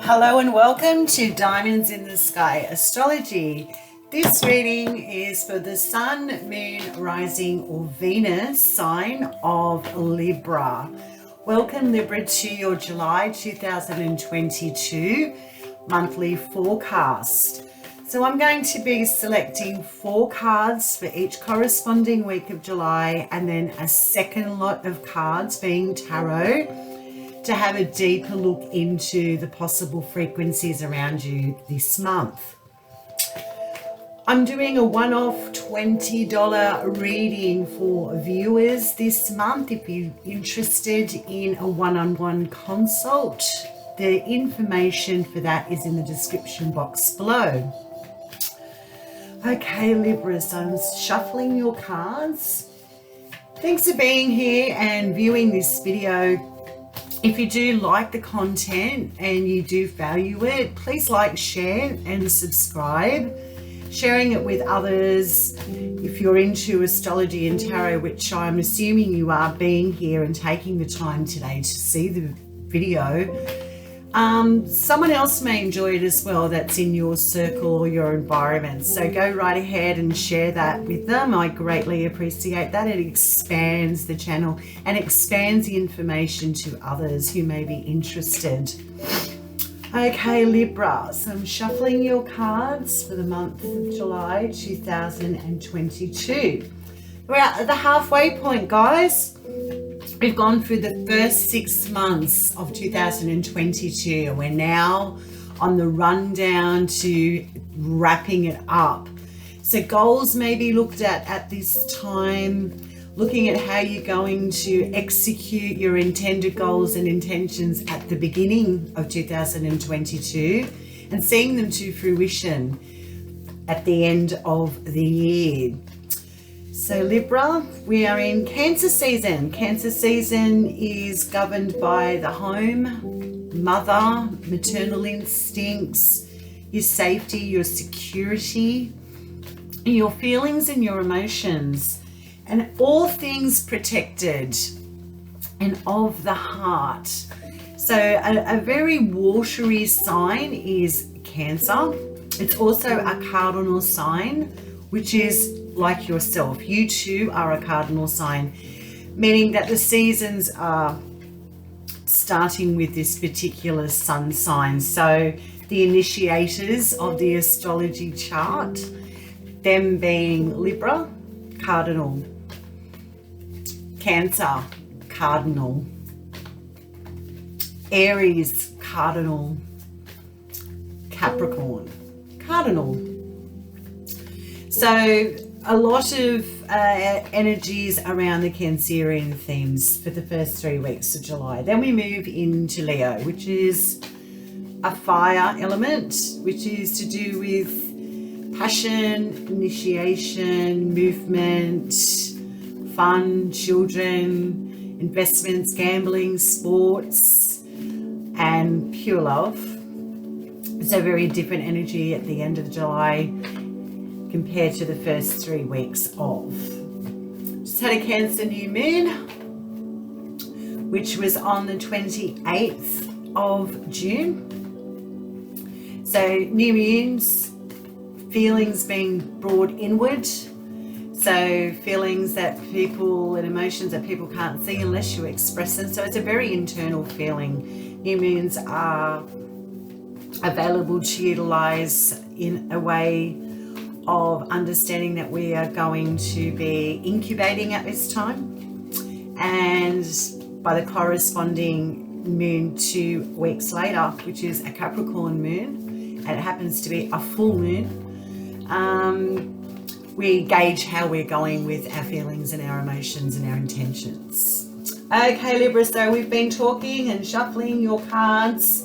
Hello and welcome to Diamonds in the Sky Astrology. This reading is for the Sun, Moon, Rising or Venus sign of Libra. Welcome Libra to your July 2022 monthly forecast. So I'm going to be selecting 4 cards for each corresponding week of July and then a second lot of cards being tarot to have a deeper look into the possible frequencies around you this month. I'm doing a one-off $20 reading for viewers this month. If you're interested in a one-on-one consult, the information for that is in the description box below. Okay, Libra, so I'm shuffling your cards. Thanks for being here and viewing this video. If you do like the content and you do value it, please like, share and subscribe. Sharing it with others. If you're into astrology and tarot, which I'm assuming you are, being here and taking the time today to see the video, someone else may enjoy it as well that's in your circle or your environment. So go right ahead and share that with them. I greatly appreciate that. It expands the channel and expands the information to others who may be interested. Okay, Libra, so I'm shuffling your cards for the month of July 2022. We're at the halfway point, guys. We've gone through the first 6 months of 2022 and we're now on the rundown to wrapping it up. So goals may be looked at this time, looking at how you're going to execute your intended goals and intentions at the beginning of 2022 and seeing them to fruition at the end of the year. So Libra, we are in Cancer season. Cancer season is governed by the home, mother, maternal instincts, your safety, your security, your feelings and your emotions, and all things protected and of the heart. So a very watery sign is Cancer. It's also a cardinal sign, which is like yourself. You too are a cardinal sign, meaning that the seasons are starting with this particular sun sign. So the initiators of the astrology chart, them being Libra, cardinal, Cancer, cardinal, Aries, cardinal, Capricorn, cardinal. So a lot of energies around the Cancerian themes for the first 3 weeks of July. Then we move into Leo, which is a fire element, which is to do with passion, initiation, movement, fun, children, investments, gambling, sports, and pure love. So very different energy at the end of July compared to the first 3 weeks of. Just had a Cancer new moon, which was on the 28th of June. So new moons, feelings being brought inward. So feelings that people and emotions that people can't see unless you express them. So it's a very internal feeling. New moons are available to utilize in a way of understanding that we are going to be incubating at this time, and by the corresponding moon 2 weeks later, which is a Capricorn moon, and it happens to be a full moon, we gauge how we're going with our feelings and our emotions and our intentions. Okay, Libra, so we've been talking and shuffling your cards.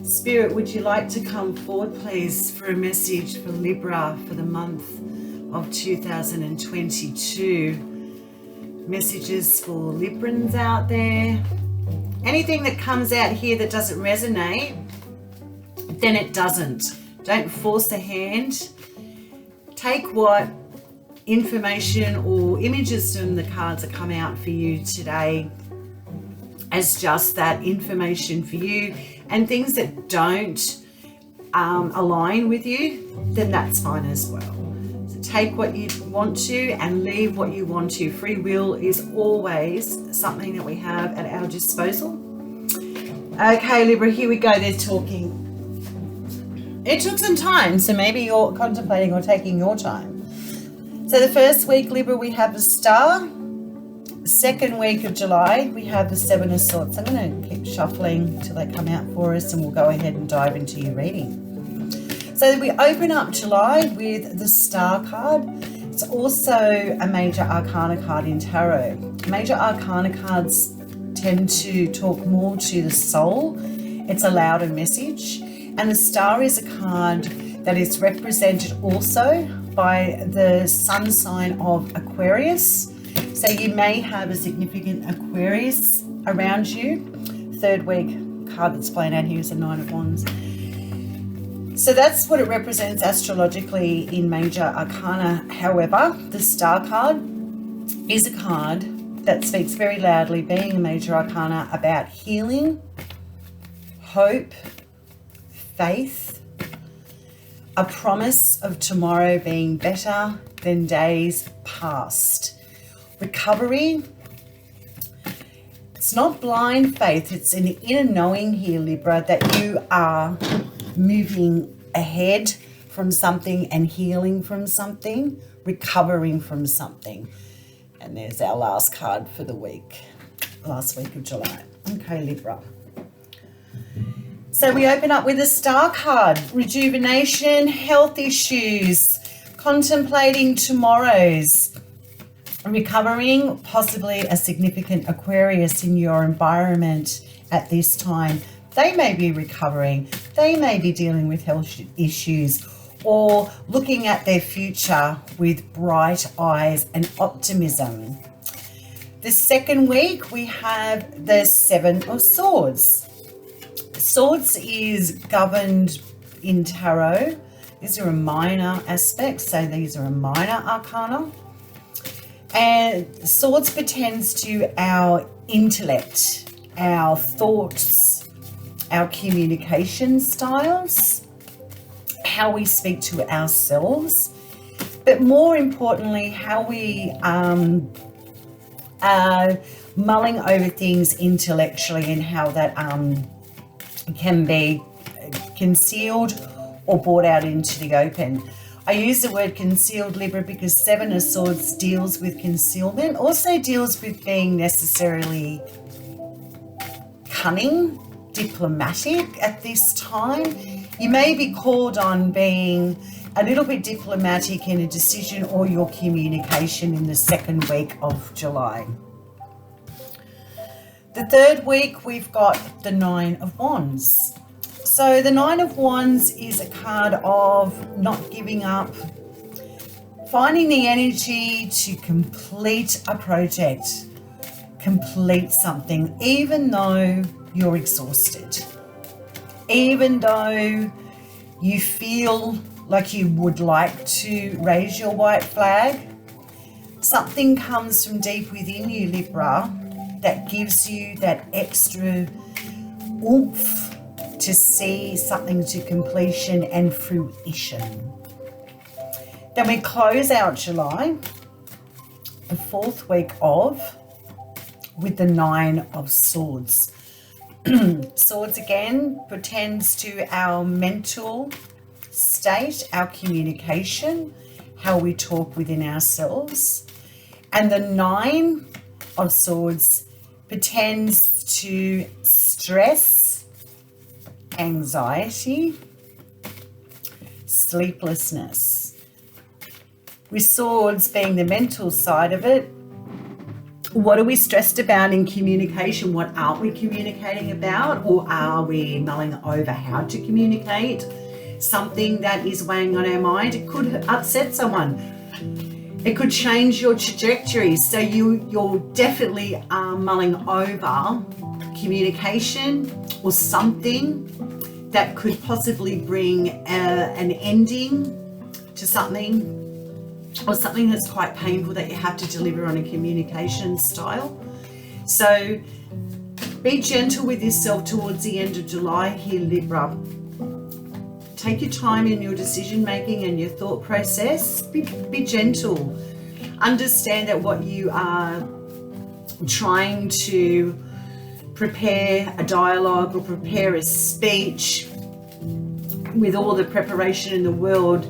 Spirit, would you like to come forward, please, for a message for Libra for the month of 2022? Messages for Librans out there. Anything that comes out here that doesn't resonate, then it doesn't. Don't force the hand. Take what information or images from the cards that come out for you today as just that information for you, and things that don't align with you, then that's fine as well. So take what you want to and leave what you want to. Free will is always something that we have at our disposal. Okay, Libra, here we go. They're talking. It took some time, so maybe you're contemplating or taking your time. So the first week, Libra, we have the Star. Second week of July, we have the Seven of Swords. I'm going to keep shuffling till they come out for us, and we'll go ahead and dive into your reading. So we open up July with the Star card. It's also a major arcana card in tarot. Major arcana cards tend to talk more to the soul. It's a louder message. And the Star is a card that is represented also by the sun sign of Aquarius. So you may have a significant Aquarius around you. Third week card that's playing out here is the Nine of Wands. So that's what it represents astrologically in major arcana. However, the Star card is a card that speaks very loudly, being a major arcana, about healing, hope, faith, a promise of tomorrow being better than days past. Recovery. It's not blind faith, it's an inner knowing here, Libra, that you are moving ahead from something and healing from something, recovering from something. And there's our last card for the week, last week of July. Okay, Libra. So we open up with a Star card, rejuvenation, health issues, contemplating tomorrows, recovering, possibly a significant Aquarius in your environment at this time. They may be recovering, they may be dealing with health issues, or looking at their future with bright eyes and optimism. The second week, we have the Seven of Swords. Swords is governed in tarot. These are a minor aspect, so these are a minor arcana. And swords pertains to our intellect, our thoughts, our communication styles, how we speak to ourselves, but more importantly, how we are mulling over things intellectually, and how that can be concealed or brought out into the open. I use the word concealed, Libra, because Seven of Swords deals with concealment, also deals with being necessarily cunning, diplomatic at this time. You may be called on being a little bit diplomatic in a decision or your communication in the second week of July. The third week, we've got the Nine of Wands. So the Nine of Wands is a card of not giving up, finding the energy to complete a project, complete something, even though you're exhausted, even though you feel like you would like to raise your white flag. Something comes from deep within you, Libra, that gives you that extra oomph to see something to completion and fruition. Then we close out July, the fourth week with the Nine of Swords. Swords again pertains to our mental state, our communication, how we talk within ourselves. And the Nine of Swords pertains to stress, anxiety, sleeplessness. With swords being the mental side of it, what are we stressed about in communication? What aren't we communicating about? Or are we mulling over how to communicate? Something that is weighing on our mind. It could upset someone. It could change your trajectory. So you're definitely mulling over communication or something that could possibly bring an ending to something, or something that's quite painful that you have to deliver on a communication style. So Be gentle with yourself towards the end of July here, Libra. Take your time in your decision making and your thought process. Be gentle. Understand that what you are trying to prepare a dialogue or prepare a speech, with all the preparation in the world,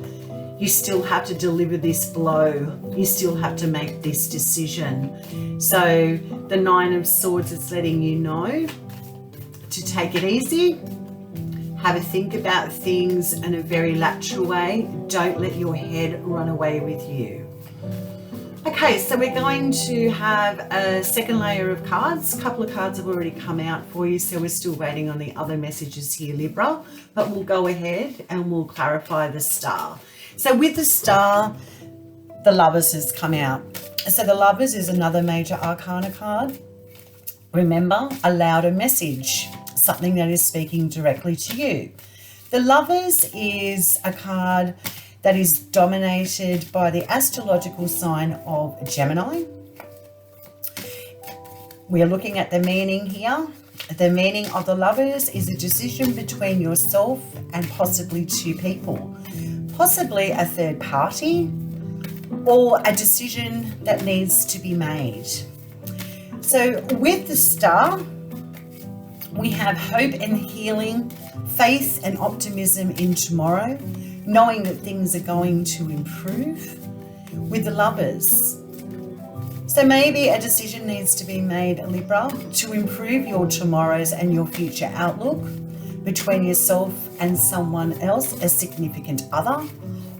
you still have to deliver this blow. You still have to make this decision. So the Nine of Swords is letting you know to take it easy, have a think about things in a very lateral way. Don't let your head run away with you. Okay, so we're going to have a second layer of cards. A couple of cards have already come out for you, so we're still waiting on the other messages here, Libra. But we'll go ahead and we'll clarify the Star. So with the Star, the Lovers has come out. So the Lovers is another major arcana card. Remember, a louder message, something that is speaking directly to you. The Lovers is a card that is dominated by the astrological sign of Gemini. We are looking at the meaning here. The meaning of the Lovers is a decision between yourself and possibly two people, possibly a third party, or a decision that needs to be made. So with the Star, we have hope and healing, faith and optimism in tomorrow, knowing that things are going to improve with the Lovers. So maybe a decision needs to be made, Libra, to improve your tomorrows and your future outlook between yourself and someone else, a significant other,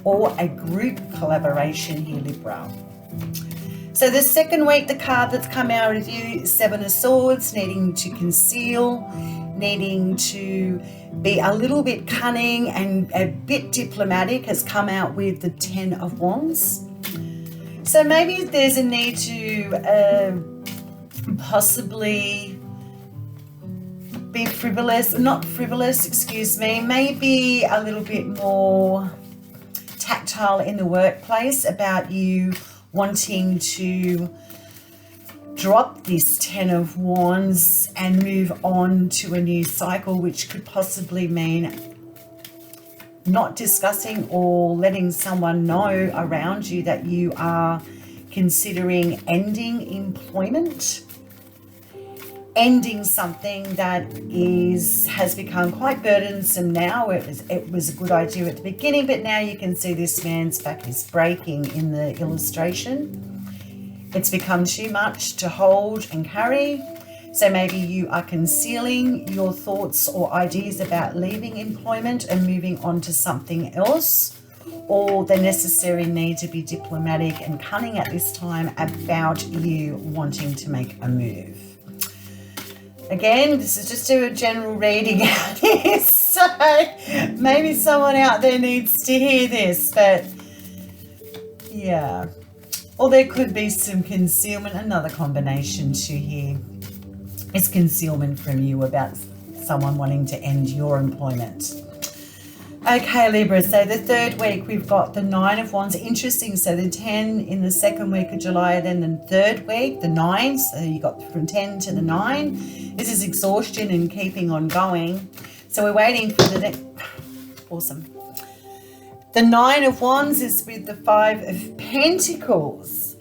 or a group collaboration here, Libra. So the second week, the card that's come out with you is Seven of Swords, needing to conceal, needing to be a little bit cunning and a bit diplomatic, has come out with the Ten of Wands. So maybe there's a need to possibly be maybe a little bit more tactile in the workplace about you wanting to drop this Ten of Wands and move on to a new cycle, which could possibly mean not discussing or letting someone know around you that you are considering ending employment, ending something that has become quite burdensome now. It was a good idea at the beginning, but now you can see this man's back is breaking in the illustration. It's become too much to hold and carry. So maybe you are concealing your thoughts or ideas about leaving employment and moving on to something else, or the necessary need to be diplomatic and cunning at this time about you wanting to make a move. Again, this is just a general reading out here, so maybe someone out there needs to hear this, but yeah. Or there could be some concealment. Another combination too here is concealment from you about someone wanting to end your employment. Okay, Libra, so the third week we've got the Nine of Wands. Interesting, so the 10 in the second week of July, then the third week, the 9, so you got from 10 to the 9. This is exhaustion and keeping on going. So we're waiting for the next, awesome. The Nine of Wands is with the Five of Pentacles.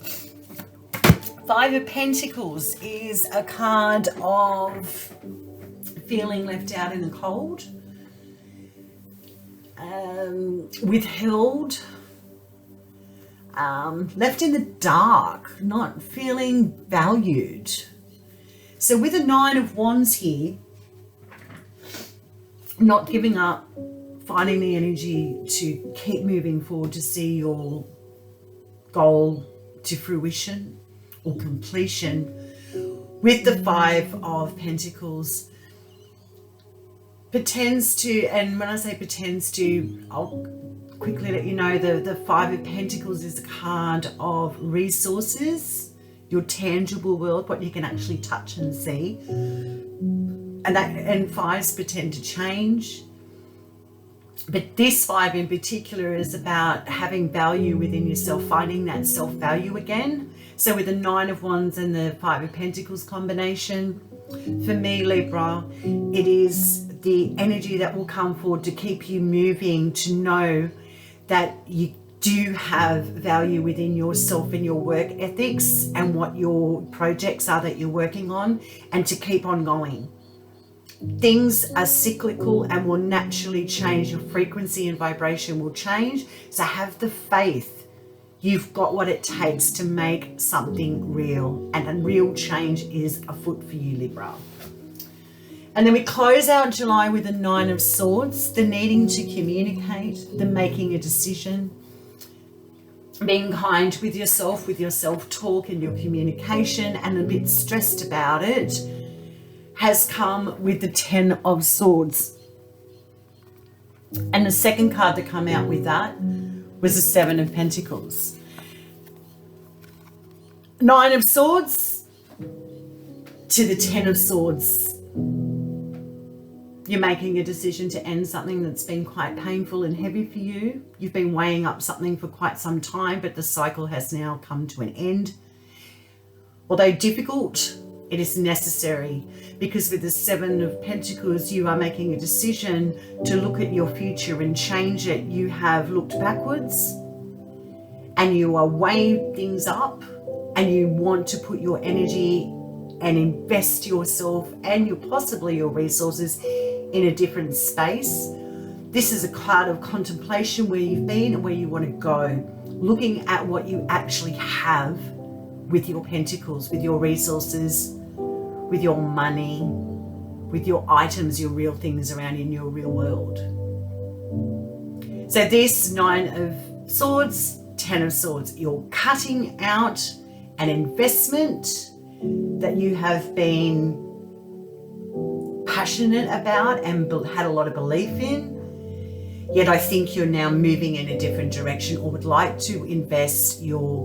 Five of Pentacles is a card of feeling left out in the cold, withheld, left in the dark, not feeling valued. So with the Nine of Wands here, not giving up, finding the energy to keep moving forward to see your goal to fruition or completion. With the Five of Pentacles, pretends to, and when I say pretends to, I'll quickly let you know the Five of Pentacles is a card of resources, your tangible world, what you can actually touch and see, and fives pretend to change. But this five in particular is about having value within yourself, finding that self-value again. So with the Nine of Wands and the Five of Pentacles combination, For me, Libra, it is the energy that will come forward to keep you moving, to know that you do have value within yourself and your work ethics and what your projects are that you're working on, and to keep on going. Things are cyclical and will naturally change. Your frequency and vibration will change. So have the faith. You've got what it takes to make something real, and a real change is afoot for you, Libra. And then we close out July with the 9 of Swords, the needing to communicate, the making a decision, being kind with your self-talk and your communication, and a bit stressed about it, has come with the 10 of Swords. And the second card to come out with that was the 7 of Pentacles. 9 of Swords to the 10 of Swords. You're making a decision to end something that's been quite painful and heavy for you. You've been weighing up something for quite some time, but the cycle has now come to an end. Although difficult, it is necessary, because with the 7 of Pentacles, you are making a decision to look at your future and change it. You have looked backwards and you are weighing things up, and you want to put your energy and invest yourself and possibly your resources in a different space. This is a card of contemplation, where you've been and where you want to go, looking at what you actually have with your pentacles, with your resources, with your money, with your items, your real things around in your real world. So this 9 of Swords, 10 of Swords, you're cutting out an investment that you have been passionate about and had a lot of belief in, yet I think you're now moving in a different direction, or would like to invest yourself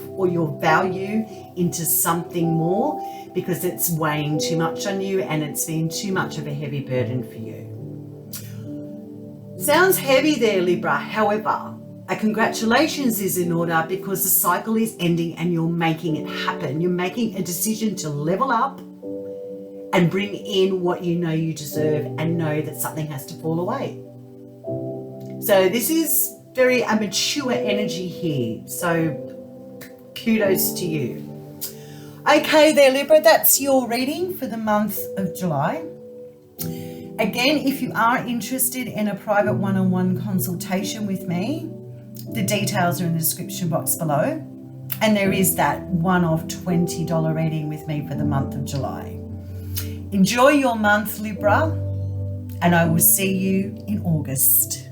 or your value into something more, because it's weighing too much on you and it's been too much of a heavy burden for you. Sounds heavy there, Libra. However, a congratulations is in order, because the cycle is ending and you're making it happen. You're making a decision to level up and bring in what you know you deserve, and know that something has to fall away. So this is very a mature energy here. So kudos to you. Okay there, Libra, that's your reading for the month of July. Again, if you are interested in a private one-on-one consultation with me, the details are in the description box below. And there is that one-off $20 reading with me for the month of July. Enjoy your month, Libra, and I will see you in August.